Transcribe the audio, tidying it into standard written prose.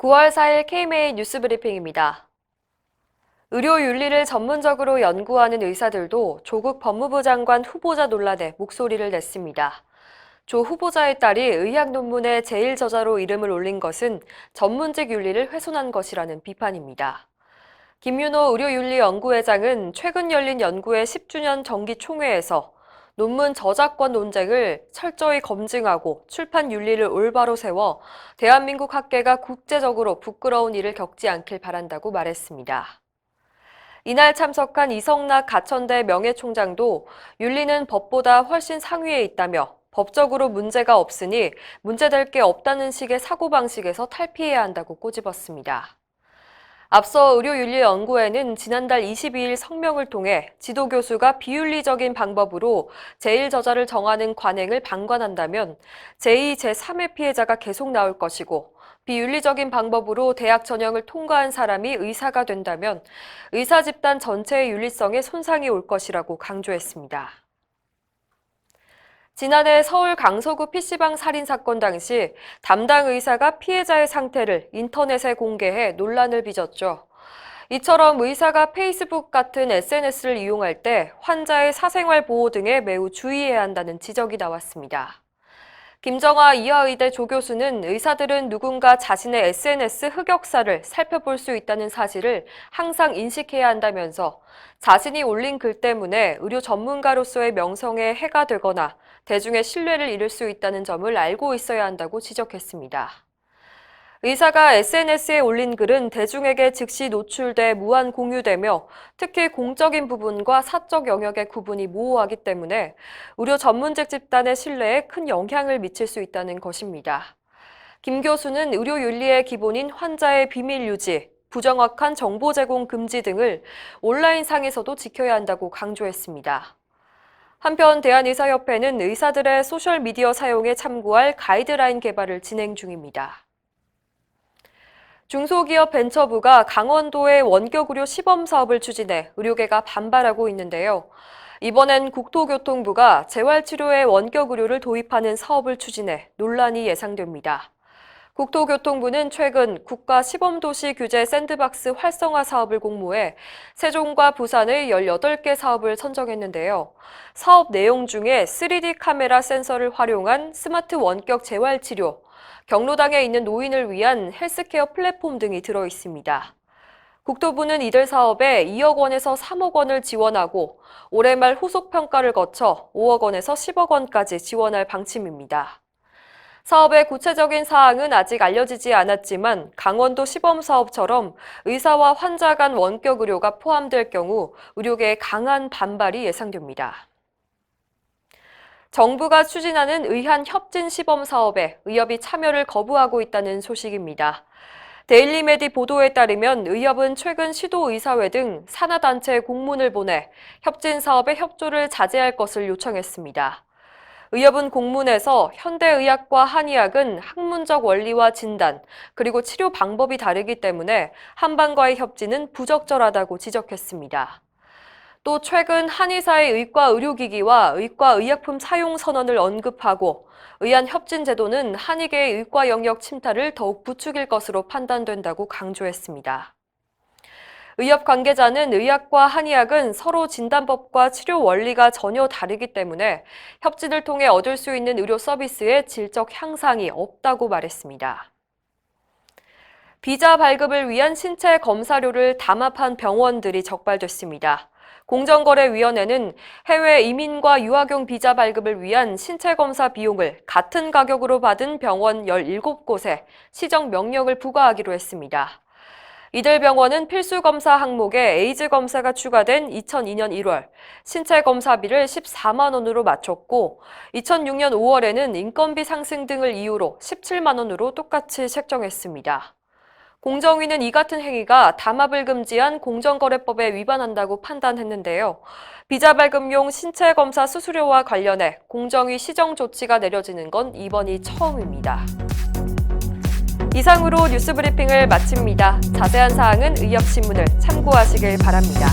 9월 4일 KMA 뉴스 브리핑입니다. 의료윤리를 전문적으로 연구하는 의사들도 조국 법무부 장관 후보자 논란에 목소리를 냈습니다. 조 후보자의 딸이 의학 논문에 제1저자로 이름을 올린 것은 전문직 윤리를 훼손한 것이라는 비판입니다. 김윤호 의료윤리연구회장은 최근 열린 연구회 10주년 정기 총회에서 논문 저작권 논쟁을 철저히 검증하고 출판 윤리를 올바로 세워 대한민국 학계가 국제적으로 부끄러운 일을 겪지 않길 바란다고 말했습니다. 이날 참석한 이성락 가천대 명예총장도 윤리는 법보다 훨씬 상위에 있다며 법적으로 문제가 없으니 문제될 게 없다는 식의 사고방식에서 탈피해야 한다고 꼬집었습니다. 앞서 의료윤리연구회는 지난달 22일 성명을 통해 지도교수가 비윤리적인 방법으로 제1저자를 정하는 관행을 방관한다면 제2, 제3의 피해자가 계속 나올 것이고 비윤리적인 방법으로 대학 전형을 통과한 사람이 의사가 된다면 의사 집단 전체의 윤리성에 손상이 올 것이라고 강조했습니다. 지난해 서울 강서구 PC방 살인 사건 당시 담당 의사가 피해자의 상태를 인터넷에 공개해 논란을 빚었죠. 이처럼 의사가 페이스북 같은 SNS를 이용할 때 환자의 사생활 보호 등에 매우 주의해야 한다는 지적이 나왔습니다. 김정아 이화의대 조교수는 의사들은 누군가 자신의 SNS 흑역사를 살펴볼 수 있다는 사실을 항상 인식해야 한다면서 자신이 올린 글 때문에 의료 전문가로서의 명성에 해가 되거나 대중의 신뢰를 잃을 수 있다는 점을 알고 있어야 한다고 지적했습니다. 의사가 SNS에 올린 글은 대중에게 즉시 노출돼 무한 공유되며 특히 공적인 부분과 사적 영역의 구분이 모호하기 때문에 의료 전문직 집단의 신뢰에 큰 영향을 미칠 수 있다는 것입니다. 김 교수는 의료윤리의 기본인 환자의 비밀 유지, 부정확한 정보 제공 금지 등을 온라인상에서도 지켜야 한다고 강조했습니다. 한편 대한의사협회는 의사들의 소셜미디어 사용에 참고할 가이드라인 개발을 진행 중입니다. 중소기업 벤처부가 강원도의 원격의료 시범 사업을 추진해 의료계가 반발하고 있는데요. 이번엔 국토교통부가 재활치료에 원격의료를 도입하는 사업을 추진해 논란이 예상됩니다. 국토교통부는 최근 국가시범도시 규제 샌드박스 활성화 사업을 공모해 세종과 부산의 18개 사업을 선정했는데요. 사업 내용 중에 3D 카메라 센서를 활용한 스마트 원격 재활치료, 경로당에 있는 노인을 위한 헬스케어 플랫폼 등이 들어 있습니다. 국토부는 이들 사업에 2억 원에서 3억 원을 지원하고 올해 말 후속평가를 거쳐 5억 원에서 10억 원까지 지원할 방침입니다. 사업의 구체적인 사항은 아직 알려지지 않았지만 강원도 시범사업처럼 의사와 환자 간 원격 의료가 포함될 경우 의료계의 강한 반발이 예상됩니다. 정부가 추진하는 의한협진 시범사업에 의협이 참여를 거부하고 있다는 소식입니다. 데일리메디 보도에 따르면 의협은 최근 시도의사회 등 산하단체에 공문을 보내 협진 사업의 협조를 자제할 것을 요청했습니다. 의협은 공문에서 현대의학과 한의학은 학문적 원리와 진단, 그리고 치료 방법이 다르기 때문에 한방과의 협진은 부적절하다고 지적했습니다. 또 최근 한의사의 의과 의료기기와 의과 의약품 사용 선언을 언급하고 의한협진 제도는 한의계의 의과 영역 침탈을 더욱 부추길 것으로 판단된다고 강조했습니다. 의협 관계자는 의학과 한의학은 서로 진단법과 치료 원리가 전혀 다르기 때문에 협진을 통해 얻을 수 있는 의료 서비스의 질적 향상이 없다고 말했습니다. 비자 발급을 위한 신체 검사료를 담합한 병원들이 적발됐습니다. 공정거래위원회는 해외 이민과 유학용 비자 발급을 위한 신체 검사 비용을 같은 가격으로 받은 병원 17곳에 시정 명령을 부과하기로 했습니다. 이들 병원은 필수검사 항목에 에이즈 검사가 추가된 2002년 1월 신체 검사비를 14만 원으로 맞췄고 2006년 5월에는 인건비 상승 등을 이유로 17만 원으로 똑같이 책정했습니다. 공정위는 이 같은 행위가 담합을 금지한 공정거래법에 위반한다고 판단했는데요. 비자 발급용 신체 검사 수수료와 관련해 공정위 시정 조치가 내려지는 건 이번이 처음입니다. 이상으로 뉴스 브리핑을 마칩니다. 자세한 사항은 의협신문을 참고하시길 바랍니다.